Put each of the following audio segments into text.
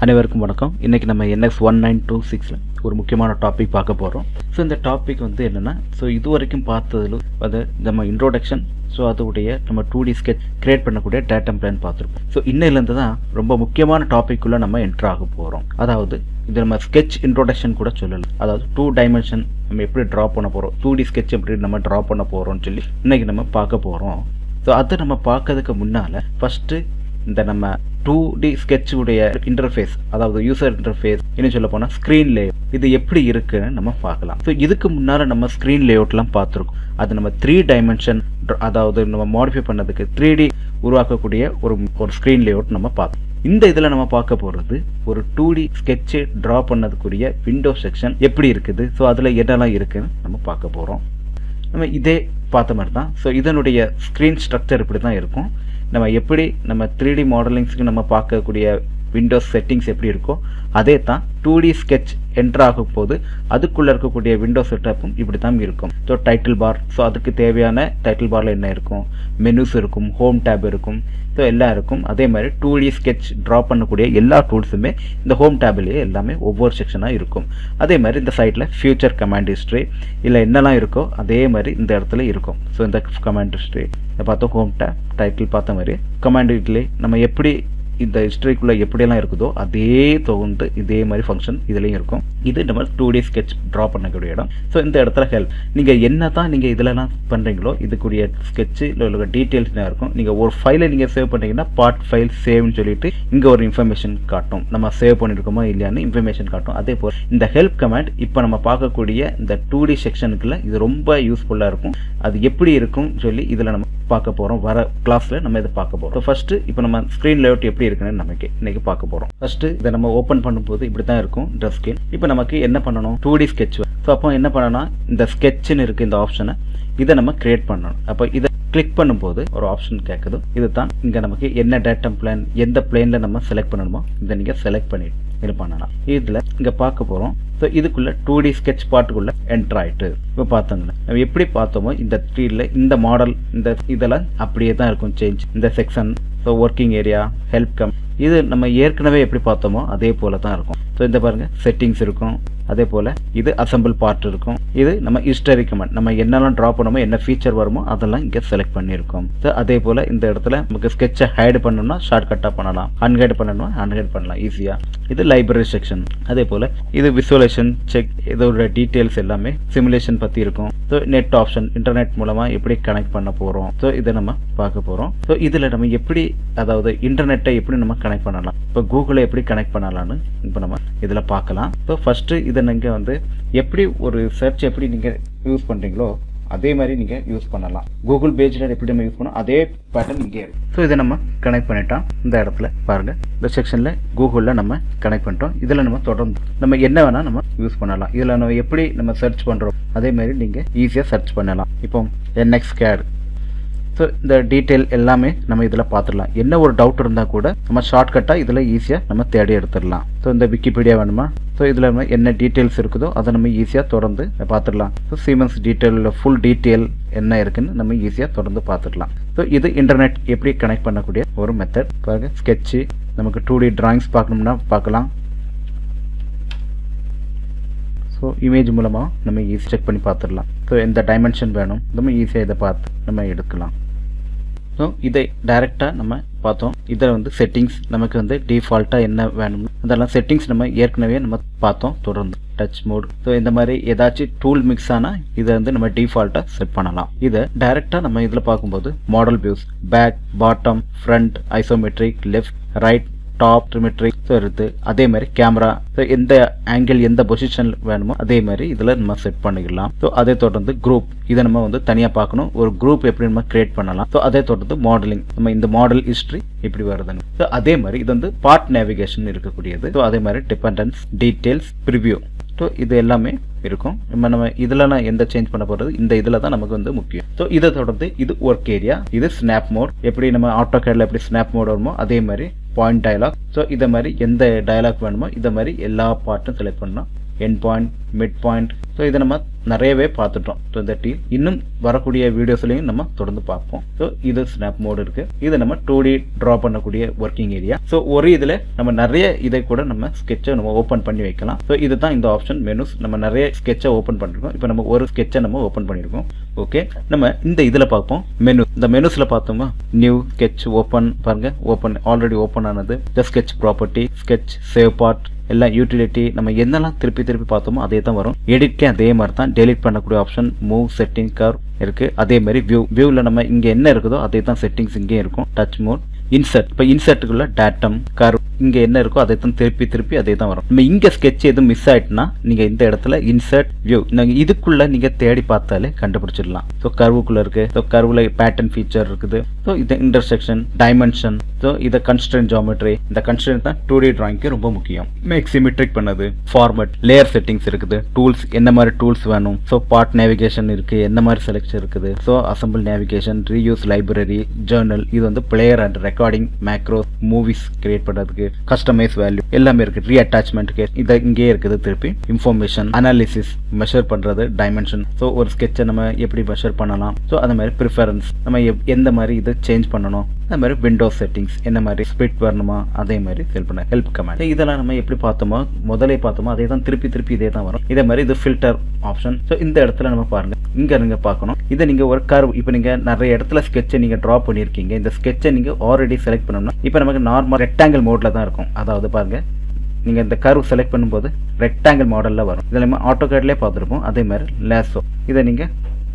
அனைவருக்கும் வணக்கம். இன்றைக்கி நம்ம NX 1926 ஒரு முக்கியமான டாபிக் பார்க்க போகிறோம். ஸோ இந்த டாபிக் வந்து என்னென்னா, ஸோ இது வரைக்கும் பார்த்ததில் வந்து நம்ம இன்ட்ரோடக்ஷன், ஸோ அதோடைய நம்ம 2D ஸ்கெட்ச் கிரியேட் பண்ணக்கூடிய டேட்டா பிளான் பார்த்துருப்போம். ஸோ இன்னிலேருந்து தான் ரொம்ப முக்கியமான டாப்பிக்குள்ளே நம்ம என்ட்ரு ஆக போகிறோம். அதாவது இது நம்ம ஸ்கெட்ச் இன்ட்ரோடக்ஷன் கூட சொல்லலாம். அதாவது 2 டைமென்ஷன் நம்ம எப்படி ட்ரா பண்ண போகிறோம், 2D ஸ்கெட்ச் எப்படி நம்ம ட்ரா பண்ண போகிறோம்னு சொல்லி இன்றைக்கி நம்ம பார்க்க போகிறோம். ஸோ அதை நம்ம பார்க்கறதுக்கு முன்னால் ஃபஸ்ட்டு இந்த நம்ம 2D ஸ்கெட்ச் உடைய இன்டர்ஃபேஸ், அதாவது யூசர் இன்டர்ஃபேஸ் என்ன சொல்ல போனால் ஸ்க்ரீன் லேஅவுட், இது எப்படி இருக்குன்னு நம்ம பார்க்கலாம். ஸோ இதுக்கு முன்னால் நம்ம ஸ்க்ரீன் லேஅவுட்லாம் பார்த்துருக்கோம். அது நம்ம 3 டைமென்ஷன், அதாவது நம்ம மாடிஃபை பண்ணதுக்கு 3D உருவாக்கக்கூடிய ஒரு ஸ்க்ரீன் லேஅவுட் நம்ம பார்த்தோம். இந்த இதில் நம்ம பார்க்க போகிறது ஒரு 2D ஸ்கெட்சு ட்ரா பண்ணதுக்குரிய விண்டோ செக்ஷன் எப்படி இருக்குது, ஸோ அதில் என்னெல்லாம் இருக்குன்னு நம்ம பார்க்க போகிறோம். நம்ம இதே பார்த்த மாதிரி தான். ஸோ இதனுடைய ஸ்க்ரீன் ஸ்ட்ரக்சர் இப்படி தான் இருக்கும். நம்ம எப்படி நம்ம 3D மாடலிங்ஸுக்கு நம்ம பார்க்கக்கூடிய விண்டோஸ் செட்டிங்ஸ் எப்படி இருக்கோ அதே தான் 2D ஸ்கெட்ச் என்ட்ரு ஆகும் போது அதுக்குள்ளே இருக்கக்கூடிய விண்டோ செட்டப்பும் இப்படி தான் இருக்கும். ஸோ டைட்டில் பார், ஸோ அதுக்கு தேவையான டைட்டில் பாரில் என்ன இருக்கும், மெனுஸ் இருக்கும், ஹோம் டேப் இருக்கும், ஸோ எல்லாம் இருக்கும். அதே மாதிரி 2D ஸ்கெட்ச் ட்ரா பண்ணக்கூடிய எல்லா டூல்ஸுமே இந்த ஹோம் டேப்லேயே எல்லாமே ஒவ்வொரு செக்ஷனாக இருக்கும். அதே மாதிரி இந்த சைட்டில் ஃபியூச்சர் கமாண்ட் ஹிஸ்ட்ரி இல்லை என்னெல்லாம் இருக்கோ அதே மாதிரி இந்த இடத்துல இருக்கும். ஸோ இந்த கமாண்ட் ஹிஸ்ட்ரி பார்த்தோம், ஹோம் டேப், டைட்டில் பார்த்த மாதிரி கமாண்ட் ஹிஸ்ட்ரி நம்ம எப்படி இந்த ஹிஸ்ட்ரிக்குள்ளே எப்படியெல்லாம் இருக்குதோ அதே தொகுந்து இதே மாதிரி ஃபங்க்ஷன் இதுலேயும் இருக்கும். இது நம்ம 2D ஸ்கெட்ச் ட்ரா பண்ணக்கூடிய இடம். ஸோ இந்த இடத்துல ஹெல்ப், நீங்கள் என்ன தான் நீங்கள் இதிலலாம் பண்ணுறீங்களோ இதுக்குரிய ஸ்கெட்சு இல்லை டீட்டெயில்ஸ் என்ன இருக்கும். நீங்கள் ஒரு ஃபைலை நீங்கள் சேவ் பண்ணுறீங்கன்னா பார்ட் ஃபைல் சேவ்னு சொல்லிட்டு இங்கே ஒரு இன்ஃபர்மேஷன் காட்டும், நம்ம சேவ் பண்ணியிருக்கோமா இல்லையான்னு இன்ஃபர்மேஷன் காட்டும். அதே போல் இந்த ஹெல்ப் கமாண்ட் இப்போ நம்ம பார்க்கக்கூடிய இந்த 2D செக்ஷனுக்குள்ள இது ரொம்ப யூஸ்ஃபுல்லாக இருக்கும். அது எப்படி இருக்கும் சொல்லி இதில் நம்ம பார்க்க போகிறோம். வர கிளாஸில் நம்ம இதை பார்க்க போகிறோம். ஸோ ஃபஸ்ட்டு இப்போ நம்ம ஸ்க்ரீன் லேஅவுட் எப்படி இருக்குன்னு நமக்கு இன்னைக்கு பார்க்க போகிறோம். ஃபஸ்ட்டு இதை நம்ம ஓப்பன் பண்ணும்போது இப்படி தான் இருக்கும் ட்ரெஸ் ஸ்கிரீன். இப்போ நமக்கு என்ன பண்ணணும், 2D ஸ்கெட்ச். ஸோ அப்போ என்ன பண்ணணும்னா இந்த ஸ்கெட்ச்னு இருக்குது இந்த ஆப்ஷனை, இதை நம்ம கிரியேட் பண்ணணும். அப்போ இதை கிளிக் பண்ணும்போது ஒரு ஆப்ஷன் கேட்குது. இது தான் இங்கே நமக்கு என்ன டேட்டா பிளான், எந்த பிளேனில் நம்ம செலக்ட் பண்ணணுமோ இதை நீங்கள் செலக்ட் பண்ணிட்டு இது பண்ணலாம். இதில் இங்கே பார்க்க போகிறோம். ஸோ இதுக்குள்ளே 2D ஸ்கெட்ச் பார்ட்டுக்குள்ளே என்ட்ரு ஆகிட்டு இப்போ பார்த்தோங்கன்னா நம்ம எப்படி பார்த்தோமோ இந்த 3D இந்த மாடல் இந்த இதெல்லாம் அப்படியே தான் இருக்கும் சேஞ்ச். இந்த section, so working area, help come, இது நம்ம ஏற்கனவே எப்படி பார்த்தோமோ அதே போல தான் இருக்கும். ஸோ இந்த பாருங்கள் செட்டிங்ஸ் இருக்கும். அதே போல் இது அசம்பிள் பார்ட் இருக்கும். இது நம்ம ஹிஸ்டரி கமெண்ட், நம்ம என்னெல்லாம் ட்ரா பண்ணணுமோ என்ன ஃபீச்சர் வருமோ அதெல்லாம் இங்கே செலக்ட் பண்ணியிருக்கோம். ஸோ அதே போல் இந்த இடத்துல நமக்கு ஸ்கெட்சை ஹைடு பண்ணணும்னா ஷார்ட்கட்டாக பண்ணலாம், அன்ஹைட் பண்ணணும்னா அன்ஹைட் பண்ணலாம் ஈஸியாக. இது லைப்ரரி செக்ஷன். அதே போல் இது விசுவலேஷன் செக், இதோட டீட்டெயில்ஸ் எல்லாமே சிமுலேஷன் பற்றி இருக்கும். ஸோ நெட் ஆப்ஷன், இன்டர்நெட் மூலமாக எப்படி கனெக்ட் பண்ண போகிறோம், ஸோ இதை நம்ம பார்க்க போகிறோம். ஸோ இதில் நம்ம எப்படி, அதாவது இன்டர்நெட்டை எப்படி நம்ம கனெக்ட் பண்ணலாம், இப்போ கூகுளை எப்படி கனெக்ட் பண்ணலான்னு இப்போ நம்ம இதில் பார்க்கலாம். ஸோ ஃபஸ்ட்டு இதை நீங்கள் வந்து எப்படி ஒரு சர்ச் எப்படி நீங்கள் யூஸ் பண்ணுறீங்களோ அதே மாதிரி நீங்கள் யூஸ் பண்ணலாம். கூகுள் பேஜில் எப்படி நம்ம யூஸ் பண்ணோம் அதே பேட்டர்ன் இங்கே இருக்கும். ஸோ இதை நம்ம கனெக்ட் பண்ணிட்டோம். இந்த இடத்துல பாருங்கள், இந்த செக்ஷனில் கூகுளில் நம்ம கனெக்ட் பண்ணிட்டோம். இதில் நம்ம தொடர்ந்து நம்ம என்ன வேணால் நம்ம யூஸ் பண்ணலாம். இதில் நம்ம எப்படி நம்ம சர்ச் பண்ணுறோம் அதே மாதிரி நீங்கள் ஈஸியாக சர்ச் பண்ணலாம். இப்போ NX CAD, ஸோ இந்த டீட்டெயில் எல்லாமே நம்ம இதில் பார்த்துடலாம். என்ன ஒரு டவுட் இருந்தால் கூட நம்ம ஷார்ட்கட்டாக இதில் ஈஸியாக நம்ம தேடி எடுத்துடலாம். ஸோ இந்த விக்கிபீடியா வேணுமா, ஸோ இதில் நம்ம என்ன டீட்டெயில்ஸ் இருக்குதோ அதை நம்ம ஈஸியாக தொடர்ந்து பார்த்துடலாம். So siemens detail full detail என்ன இருக்குன்னு நம்ம ஈஸியாக தொடர்ந்து பார்த்துடலாம். ஸோ இது இன்டர்நெட் எப்படி கனெக்ட் பண்ணக்கூடிய ஒரு மெத்தட். பாருங்கள் ஸ்கெட்சு, நமக்கு 2D டிராயிங்ஸ் பார்க்கணும்னா பார்க்கலாம். ஸோ இமேஜ் மூலமாக நம்ம ஈஸி செக் பண்ணி பார்த்துடலாம். ஸோ எந்த டைமென்ஷன் வேணும் நம்ம ஈஸியாக இதை பார்த்து நம்ம எடுக்கலாம். ஸோ இதை டைரெக்டாக நம்ம பார்த்தோம். இதில் வந்து செட்டிங்ஸ் நமக்கு வந்து டிஃபால்ட்டாக என்ன வேணும் அதெல்லாம் செட்டிங்ஸ் நம்ம ஏற்கனவே நம்ம பார்த்தோம். தொடர்ந்து டச் மோட், ஸோ இந்த மாதிரி ஏதாச்சும் டூல் மிக்ஸ் ஆனால் இதை வந்து நம்ம டிஃபால்ட்டாக செட் பண்ணலாம். இதை டைரெக்டாக நம்ம இதில் பார்க்கும்போது model views, back, bottom, front, isometric, left, right, top, trimetric, so இருக்குது. அதே மாதிரி கேமரா, ஸோ எந்த ஆங்கிள் எந்த பொசிஷன் வேணுமோ அதே மாதிரி இதில் நம்ம செட் பண்ணிக்கலாம். ஸோ அதே தொடர்ந்து குரூப், இதை நம்ம வந்து தனியாக பார்க்கணும். ஒரு குரூப் எப்படி நம்ம கிரியேட் பண்ணலாம். ஸோ அதே தொடர்ந்து மாடலிங், நம்ம இந்த மாடல் ஹிஸ்ட்ரி இப்படி வருதுங்க. ஸோ அதே மாதிரி இது வந்து பார்ட் நேவிகேஷன் இருக்கக்கூடியது. ஸோ அதே மாதிரி டிபெண்டன்ஸ், டீட்டெயில்ஸ், ப்ரிவியூ, ஸோ இது எல்லாமே இருக்கும். நம்ம இதில் நான் எந்த சேஞ்ச் பண்ண போகிறது இந்த இதில் தான் நமக்கு வந்து முக்கியம். ஸோ இதை தொடர்ந்து இது ஒர்க் ஏரியா, இது ஸ்னாப் மோட், எப்படி நம்ம ஆட்டோ கேடில் எப்படி ஸ்னாப் மோட் வருமோ அதே மாதிரி பாயிண்ட் டயலாக். ஸோ இதை மாதிரி எந்த டயலாக் வேணுமோ இதை மாதிரி எல்லா பார்ட்டும் செலக்ட் பண்ணலாம். End point, mid point, so இதை நம்ம நிறையவே பார்த்துட்டோம். ஸோ இந்த டீல் இன்னும் வரக்கூடிய வீடியோஸ்லையும் நம்ம தொடர்ந்து பார்ப்போம். ஸோ இது ஸ்னாப் மோடு இருக்கு. இது நம்ம 2D ட்ரா பண்ணக்கூடிய ஒர்க்கிங் ஏரியா. ஸோ ஒரு இதில் நம்ம நிறைய இதை கூட நம்ம ஸ்கெட்சை நம்ம ஓப்பன் பண்ணி வைக்கலாம். ஸோ இதுதான் இந்த ஆப்ஷன் மெனுஸ். நம்ம நிறைய ஸ்கெட்சை ஓப்பன் பண்ணிருக்கோம். இப்போ நம்ம ஒரு ஸ்கெட்சை நம்ம ஓப்பன் பண்ணியிருக்கோம். ஓகே, நம்ம இந்த இதில் பார்ப்போம் மெனு. இந்த மெனுஸில் பார்த்தோமா நியூ ஸ்கெட்ச் ஓப்பன் பாருங்க, ஓப்பன் ஆல்ரெடி ஓப்பன் ஆனது. The sketch property, sketch save part, எல்லாம் யூட்டிலிட்டி, நம்ம என்னெல்லாம் திருப்பி பார்த்தோமோ அதே தான் வரும். எடிட்கே அதே மாதிரி தான். டெலிட் பண்ணக்கூடிய ஆப்ஷன், மூவ், செட்டிங், கர்வ் இருக்கு. அதே மாதிரி வியூவில் நம்ம இங்கே என்ன இருக்குதோ அதே தான் செட்டிங்ஸ் இங்கே இருக்கும். Touch mode, insert. இப்போ இன்சர்ட்டுக்குள்ள டேட்டம், கர்வ் இங்கே என்ன இருக்கோ அதை தான் திருப்பி அதே தான் வரும். நம்ம இங்கே ஸ்கெட்ச் எதுவும் மிஸ் ஆயிட்டுனா நீங்கள் இந்த இடத்துல இன்சர்ட் வியூ இதுக்குள்ள நீங்கள் தேடி பார்த்தாலே கண்டுபிடிச்சிடலாம். ஸோ கர்வுக்குள்ள இருக்கு. ஸோ கர்வில் பேட்டர்ன் ஃபீச்சர் இருக்குது. ஸோ இது இன்டர்செக்ஷன், டைமென்ஷன், ஸோ இதை கன்ஸ்ட்ரெயின்ட் ஜியோமெட்ரி. இந்த கன்ஸ்ட்ரெயின்ட் தான் 2D டிராயிங்க்கு ரொம்ப முக்கியம். மேக் சிமெட்ரிக் பண்ணது, ஃபார்மட், லேயர் செட்டிங்ஸ் இருக்குது, டூல்ஸ் என்ன மாதிரி டூல்ஸ் வேணும். ஸோ பார்ட் நேவிகேஷன் இருக்கு, என்ன மாதிரி செலக்ஷன் இருக்குது. So assemble navigation, reuse library, Journal, இது வந்து player and recording, macro, movies create பண்ணுறதுக்கு, கஸ்டமைஸ் வேல்யூ எல்லாமே இருக்கு. ரீஅட்டாச்மெண்ட் இது இங்கே இருக்குது. திருப்பி இன்ஃபர்மேஷன், அனாலிசிஸ், மெஷர் பண்றது, டைமென்ஷன். ஸோ ஒரு ஸ்கெட்சை நம்ம எப்படி மெஷர் பண்ணலாம். ஸோ அந்த மாதிரி ப்ரிஃபரன்ஸ், நம்ம எந்த மாதிரி இதை சேஞ்ச் பண்ணணும். அந்த மாதிரி விண்டோஸ் செட்டிங்ஸ், என்ன மாதிரி ஸ்பிட் வரணுமா அதே மாதிரி செல் பண்ண ஹெல்ப் கமாண்ட். இதெல்லாம் நம்ம எப்படி பார்த்தோமோ முதலே பார்த்தோமோ அதே தான் திருப்பி இதே தான் வரும். இதே மாதிரி இது ஃபில்டர் ஆப்ஷன். ஸோ இந்த இடத்துல நம்ம பாருங்க, இங்க நீங்க பார்க்கணும். இதை நீங்க ஒரு கர்வ், இப்போ நீங்க நிறைய இடத்துல ஸ்கெட்சை நீங்க டிரா பண்ணிருக்கீங்க. இந்த ஸ்கெட்சை நீங்க ஆல்ரெடி செலக்ட் பண்ணணும்னா இப்போ நமக்கு நார்மல் ரெக்டாங்கிள் மோட்ல தான் இருக்கும். அதாவது பாருங்க, நீங்க இந்த கர்வ் செலக்ட் பண்ணும்போது ரெக்டாங்கிள் மாடல்ல வரும். இதில் நம்ம ஆட்டோகேட்லேயே பார்த்துருப்போம். அதே மாதிரி லேசோ, இதை நீங்க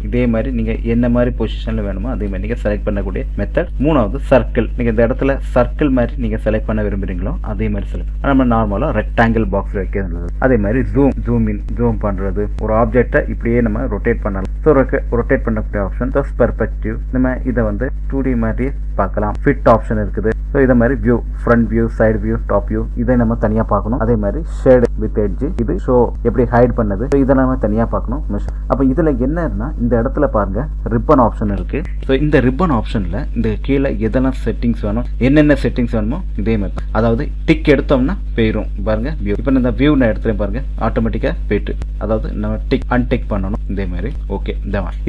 இதே மாதிரி நீங்க என்ன மாதிரி பொசிஷன்ல வேணுமோ அதே மாதிரி நீங்க செலக்ட் பண்ணக்கூடிய மெத்தட். மூணாவது சர்க்கிள். நீங்க இந்த இடத்துல சர்க்கிள் மாதிரி நீங்க செலக்ட் பண்ண விரும்புறீங்களோ அதே மாதிரி செலக்ட். நம்ம நார்மலா ரெக்டாங்கிள் பாக்ஸ் வைக்கிறது. அதே மாதிரி ஜூம் இன், ஜூம் பண்றது. ஒரு ஆப்ஜெக்டை இப்படியே நம்ம ரொட்டேட் பண்ணலாம். ஸோ ரொட்டேட் பண்ணக்கூடிய ஆப்ஷன் பெர்ஸ்பெக்டிவ். நம்ம இதை வந்து 2D மாதிரி பார்க்கலாம். ஃபிட் ஆப்ஷன் இருக்குது. ஸோ இதை மாதிரி view, front view, side view, top view, இதை நம்ம தனியாக பார்க்கணும். அதே மாதிரி ஷேடு வித் எட்ஜ், இது ஷோ எப்படி ஹைட் பண்ணது, ஸோ இதை நம்ம தனியாக பார்க்கணும். அப்போ இதில் என்னன்னா இந்த இடத்துல பாருங்க ரிப்பன் ஆப்ஷன் இருக்கு. ஸோ இந்த ரிப்பன் ஆப்ஷனில் இந்த கீழே எதெல்லாம் செட்டிங்ஸ் வேணும், என்னென்ன செட்டிங்ஸ் வேணுமோ இதே மாதிரி. அதாவது டிக் எடுத்தோம்னா போயிடும் பாருங்க வியூ. இப்போ இந்த வியூ நான் எடுத்துறேன் பாருங்க, ஆட்டோமேட்டிக்காக போயிட்டு. அதாவது நம்ம டிக் அன்டிக் பண்ணணும் இதே மாதிரி. ஓகே,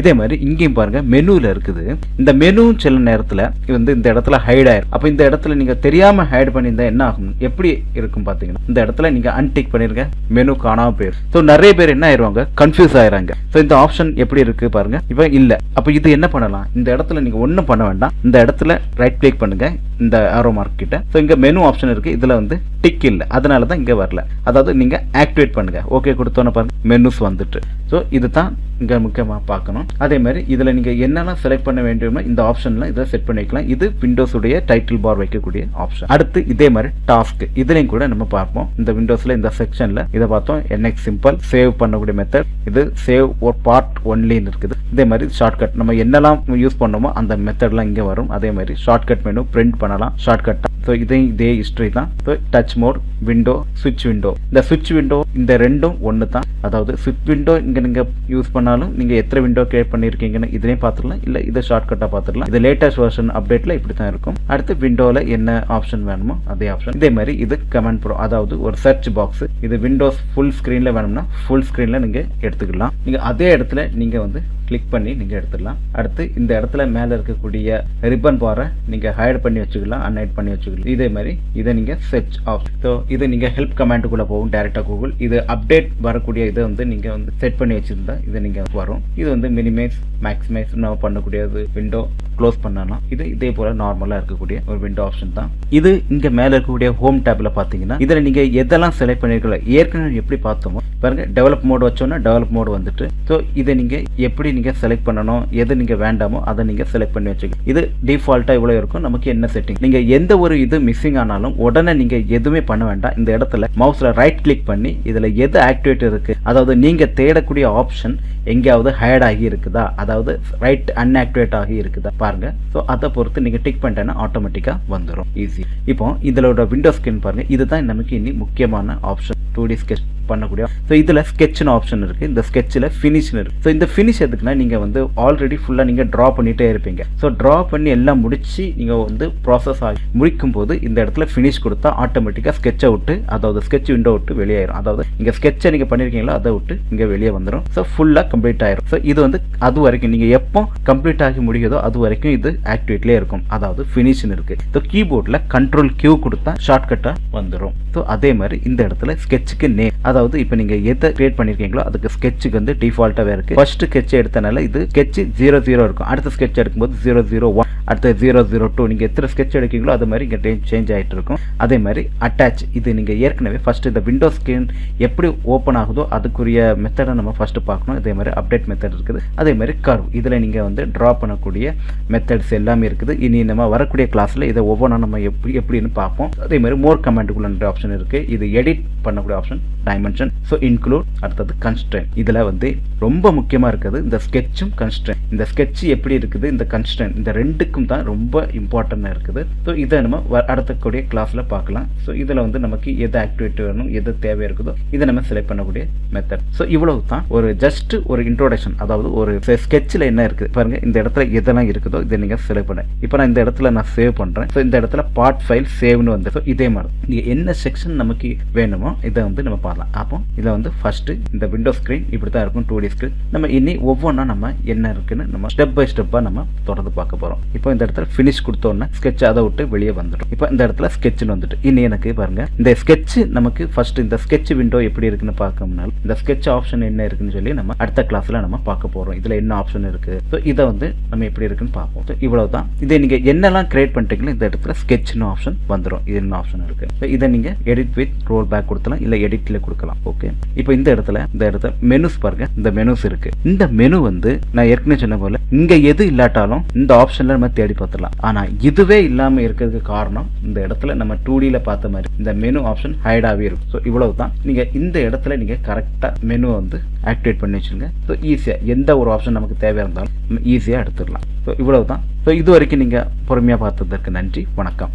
இதே மாதிரி இங்கேயும் பாருங்க மெனுவில் இருக்குது. இந்த மெனு சில நேரத்தில் வந்து இந்த இடத்துல ஹைட் ஆயிரும். அப்போ இந்த இடத்துல நீங்க தெரியாம ஹைட் பண்ணியிருந்தா என்ன ஆகும், எப்படி இருக்கும் பாத்தீங்கன்னா இந்த இடத்துல நீங்க அன்டிக் பண்ணிருங்க, மெனு காணாம போயிடும். ஸோ நிறைய பேர் என்ன ஆயிருவாங்க, கன்ஃபியூஸ் ஆயிராங்க. ஸோ இந்த ஆப்ஷன் எப்படி இருக்கு பாருங்க, இப்போ இல்ல. அப்போ இது என்ன பண்ணலாம், இந்த இடத்துல நீங்க ஒன்றும் பண்ண வேண்டாம். இந்த இடத்துல ரைட் கிளிக் பண்ணுங்க, இந்த ஆரோ மார்க் கிட்ட. ஸோ இங்க மெனு ஆப்ஷன் இருக்கு, இதுல வந்து டிக் இல்லை, அதனால தான் இங்க வரல. அதாவது நீங்க ஆக்டிவேட் பண்ணுங்க. ஓகே கொடுத்தோன்னு பாருங்க மெனுஸ் வந்துட்டு. ஸோ இதுதான் இங்க முக்கியமாக பார்க்கணும். அதே மாதிரி இதுல நீங்க என்னெல்லாம் செலக்ட் பண்ண வேண்டுமோ இந்த ஆப்ஷன்ல இதை செட் பண்ணி வைக்கலாம். இது விண்டோஸ் உடைய டைட்டில் பார் வைக்கக்கூடிய ஆப்ஷன். அடுத்து இதே மாதிரி டாஸ்க், இதுலையும் கூட நம்ம பார்ப்போம். இந்த விண்டோஸ்ல இந்த செக்ஷன்ல இதை பார்த்தோம். NX சிம்பிள் சேவ் பண்ணக்கூடிய மெத்தட், இது சேவ் ஒரு பார்ட் ஒன்லின்னு இருக்குது. இதே மாதிரி ஷார்ட்கட், நம்ம என்னெல்லாம் யூஸ் பண்ணோமோ அந்த மெத்தட்லாம் இங்கே வரும். அதே மாதிரி ஷார்ட்கட் மெனு பிரிண்ட் பண்ணலாம் ஷார்ட்கட். ஸோ இதே ஹிஸ்டரி தான். ஸோ டச் மோட், விண்டோ, சுவிட்ச் விண்டோ. இந்த சுவிட்ச் விண்டோ இந்த ரெண்டும் ஒன்று தான். அதாவது சுவிட்ச் விண்டோ இங்கே நீங்கள் யூஸ் பண்ணாலும் நீங்கள் எத்தனை விண்டோ கிரியேட் பண்ணியிருக்கீங்கன்னு இதுலேயும் பார்த்துக்கலாம், இல்லை இதை ஷார்ட்கட்டாக பார்த்துக்கலாம். இது லேட்டஸ்ட் வெர்ஷன் அப்டேட்டில் இப்படி தான் இருக்கும். அடுத்து விண்டோவில் என்ன ஆப்ஷன் வேணுமோ அதே ஆப்ஷன். இதே மாதிரி இது கமெண்ட் ப்ரோ, அதாவது ஒரு சர்ச் பாக்ஸ். இது விண்டோஸ் ஃபுல் ஸ்க்ரீனில் வேணும்னா ஃபுல் ஸ்க்ரீனில் நீங்கள் எடுத்துக்கலாம். நீங்கள் அதே இடத்துல நீங்கள் வந்து கிளிக் பண்ணி நீங்கள் எடுத்துடலாம். அடுத்து இந்த இடத்துல மேலே இருக்கக்கூடிய ரிப்பன் பாரை நீங்கள் ஹைட் பண்ணி வச்சுக்கலாம், அன்ஹைட் பண்ணி வச்சுக்கலாம். இதே மாதிரி இதை நீங்கள் செர்ச் ஆஃப். ஸோ இது நீங்கள் ஹெல்ப் கமாண்டுக்குள்ளே போகும் டேரெக்டாக கூகுள். இது அப்டேட் வரக்கூடிய இதை வந்து நீங்கள் வந்து செட் பண்ணி வச்சுருந்தா இதை நீங்கள் வரும். இது வந்து மினிமைஸ் மேக்ஸிமைஸ் நம்ம பண்ணக்கூடியது. விண்டோ க்ளோஸ் பண்ணலாம். இது இதே போல நார்மலாக இருக்கக்கூடிய ஒரு விண்டோ ஆப்ஷன் தான். இது இங்கே மேலே இருக்கக்கூடிய ஹோம் டேப்ல பார்த்தீங்கன்னா இதில் நீங்கள் எதெல்லாம் செலக்ட் பண்ணிருக்கல ஏற்கனவே எப்படி பார்த்தோமோ பாருங்க. டெவலப் மோட் வச்சோன்னா டெவலப் மோட் வந்துட்டு. ஸோ இதை நீங்கள் எப்படி நீங்கள் செலக்ட் பண்ணணும், எது நீங்கள் வேண்டாமோ அதை நீங்கள் செலக்ட் பண்ணி வச்சுக்கணும். இது டிஃபால்ட்டாக இவ்வளோ இருக்கும். நமக்கு என்ன செட்டிங், நீங்கள் எந்த ஒரு இது மிஸ்ஸிங் ஆனாலும் உடனே நீங்கள் எதுவுமே பண்ண வேண்டாம். இந்த இடத்துல மவுஸ்ல ரைட் கிளிக் பண்ணி இதில் எது ஆக்டிவேட் இருக்கு, அதாவது நீங்கள் தேடக்கூடிய ஆப்ஷன் எங்கேயாவது ஹைட் ஆகி இருக்குதா, அதாவது ரைட் அன்ஆக்டிவேட் ஆகி இருக்குதா பாருங்க. ஸோ அதை பொறுத்து நீங்கள் டிக் பண்ணிட்டேன்னா ஆட்டோமேட்டிக்காக வந்துடும் ஈஸி. இப்போ இதோட விண்டோ ஸ்கிரீன் பாருங்க. இதுதான் நமக்கு இனி முக்கியமான ஆப்ஷன். 2D ஸ்கெட்ச் பண்ணக்கூடிய. ஸோ இதில் ஸ்கெட்ச்னு ஆப்ஷன் இருக்குது, இந்த ஸ்கெட்சில் ஃபினிஷ்னு இருக்குது. ஸோ இந்த ஃபினிஷ் எதுக்குன்னா நீங்கள் வந்து ஆல்ரெடி ஃபுல்லாக நீங்கள் ட்ரா பண்ணிகிட்டே இருப்பீங்க. ஸோ ட்ரா பண்ணி எல்லாம் முடிச்சு நீங்கள் வந்து ப்ராசஸ் ஆகி முடிக்கும் போது இந்த இடத்துல ஃபினிஷ் கொடுத்தா ஆட்டோமேட்டிக்காக ஸ்கெட்சை விட்டு, அதாவது ஸ்கெட்ச் விண்டோ விட்டு வெளியாயிரும். அதாவது நீங்கள் ஸ்கெட்சை நீங்கள் பண்ணியிருக்கீங்களோ அதை விட்டு இங்கே வெளியே வந்துடும். ஸோ ஃபுல்லாக கம்ப்ளீட் ஆயிரும். ஸோ இது வந்து அது வரைக்கும் நீங்கள் எப்போ கம்ப்ளீட் ஆகி முடியுதோ அது வரைக்கும் இது ஆக்டிவேட்லேயே இருக்கும், அதாவது ஃபினிஷ்னு இருக்குது. ஸோ கீபோர்டில் Ctrl Q கொடுத்தா ஷார்ட்கட்டாக வந்துடும். ஸோ அதே மாதிரி இந்த இடத்துல ஸ்கெட்சுக்கு நேம், அதாவது இப்போ நீங்கள் எதை கிரியேட் பண்ணியிருக்கீங்களோ அதுக்கு ஸ்கெட்சுக்கு வந்து டிஃபால்ட்டாகவே இருக்குது. ஃபர்ஸ்ட் ஸ்கெட்ச் எடுத்தனால இது ஸ்கெட்ச் 00 இருக்கும், அடுத்த ஸ்கெட்ச் எடுக்கும்போது 001, அடுத்த 002. நீங்கள் எத்தனை ஸ்கெட்ச் எடுக்கீங்களோ அது மாதிரி இங்கே சேஞ்ச் ஆகிட்டு இருக்கும். அதே மாதிரி அட்டாச், இது நீங்கள் ஏற்கனவே ஃபர்ஸ்ட் இந்த விண்டோ ஸ்கிரீன் எப்படி ஓப்பன் ஆகுதோ அதுக்குரிய மெத்தடை நம்ம ஃபர்ஸ்ட் பார்க்கணும். அதே மாதிரி அப்டேட் மெத்தட் இருக்குது. அதே மாதிரி கர்வ், இதில் நீங்கள் வந்து ட்ரா பண்ணக்கூடிய மெத்தட்ஸ் எல்லாமே இருக்குது. இனி நம்ம வரக்கூடிய கிளாஸில் இதை ஒவ்வொன்றா நம்ம எப்படின்னு பார்ப்போம். அதே மாதிரி மோர் கமெண்ட்டுக்குள்ள ஆப்ஷன் இருக்குது. இது எடிட் பண்ணக்கூடிய ஆப்ஷன், டைமென்ஷன், ஸோ இன்க்ளூட், அடுத்தது கன்ஸ்ட்ரெயின். இதில் வந்து ரொம்ப முக்கியமாக இருக்குது இந்த ஸ்கெட்சும் கன்ஸ்ட்ரெயின். இந்த ஸ்கெட்ச் எப்படி இருக்குது, இந்த கன்ஸ்ட்ரெயின், இந்த ரெண்டுக்கும் தான் ரொம்ப இம்பார்ட்டண்டாக இருக்குது. ஸோ இதை நம்ம அடுத்தக்கூடிய கிளாஸில் பார்க்கலாம். ஸோ இதில் வந்து நமக்கு எது ஆக்டிவேட் வேணும், எது தேவை இருக்குதோ இதை நம்ம செலக்ட் பண்ணக்கூடிய மெத்தட். ஸோ இவ்வளவு தான் ஒரு ஜஸ்ட் ஒரு இன்ட்ரோடக்ஷன், அதாவது ஒரு ஸ்கெட்சில் என்ன இருக்குது பாருங்க, இந்த இடத்துல எதெல்லாம் இருக்குதோ இதை நீங்கள் செலக்ட் பண்ண. இப்போ நான் இந்த இடத்துல நான் சேவ் பண்ணுறேன். ஸோ இந்த இடத்துல பார்ட் ஃபைல் சேவ்னு வந்து, ஸோ இதே மாதிரி நீங்கள் என்ன செக்ஷன் நமக்கு வேணுமோ இதை வந்து நம்ம பார்க்கலாம். அப்போ இதில் வந்து ஃபர்ஸ்ட் இந்த விண்டோ ஸ்க்ரீன் இப்படி தான் இருக்கும், 2D ஸ்க்ரீன். நம்ம இனி ஒவ்வொன்றா நம்ம என்ன இருக்குன்னு நம்ம ஸ்டெப் பை ஸ்டெப்பாக நம்ம தொடர்ந்து பார்க்க போகிறோம். இப்போ இந்த இடத்துல ஃபினிஷ் கொடுத்தோன்னா ஸ்கெட்ச் அதை விட்டு வெளியே வந்துடும். இப்போ இந்த இடத்துல ஸ்கெட்ச்னு வந்துட்டு இனி எனக்கு பாருங்க இந்த ஸ்கெட்ச் நமக்கு ஃபர்ஸ்ட் இந்த ஸ்கெட்ச் விண்டோ எப்படி இருக்குன்னு பார்க்கணும்னால இந்த ஸ்கெட்ச் ஆப்ஷன் என்ன இருக்குன்னு சொல்லி நம்ம அடுத்த கிளாஸ்ல நம்ம பார்க்க போகிறோம். இதில் என்ன ஆப்ஷன் இருக்கு, ஸோ இதை வந்து நம்ம எப்படி இருக்குன்னு பார்ப்போம். ஸோ இவ்வளவு தான். இதை நீங்கள் என்னெல்லாம் கிரியேட் பண்ணிட்டீங்களோ இந்த இடத்துல ஸ்கெட்ச்னு ஆப்ஷன் வந்துடும். இது என்ன ஆப்ஷன் இருக்கு, ஸோ இதை நீங்கள் எடிட் வித் ரோல் பேக் கொடுத்தலாம், இல்லை எடிட்ல கொடுக்கலாம். ஓகே, இப்போ இந்த இடத்துல மெனுஸ் பாருங்க, இந்த மெனுஸ் இருக்கு. இந்த மெனு வந்து நான் ஏற்கனவே சொன்ன போல இங்க எது இல்லாட்டாலும் இந்த ஆப்ஷன்ல நம்ம தேடி பார்த்துடலாம். ஆனா இதுவே இல்லாம இருக்கிறதுக்கு காரணம் இந்த இடத்துல நம்ம 2Dல பார்த்த மாதிரி இந்த மெனு ஆப்ஷன் ஹைடாவே இருக்கும். ஸோ இவ்வளவு தான். நீங்க இந்த இடத்துல நீங்க கரெக்டா மெனு வந்து ஆக்டிவேட் பண்ணி வச்சுருங்க. ஸோ ஈஸியா எந்த ஒரு ஆப்ஷன் நமக்கு தேவையா இருந்தாலும் ஈஸியா எடுத்துடலாம். ஸோ இவ்வளவு தான். ஸோ இது வரைக்கும் நீங்க பொறுமையா பார்த்ததற்கு நன்றி, வணக்கம்.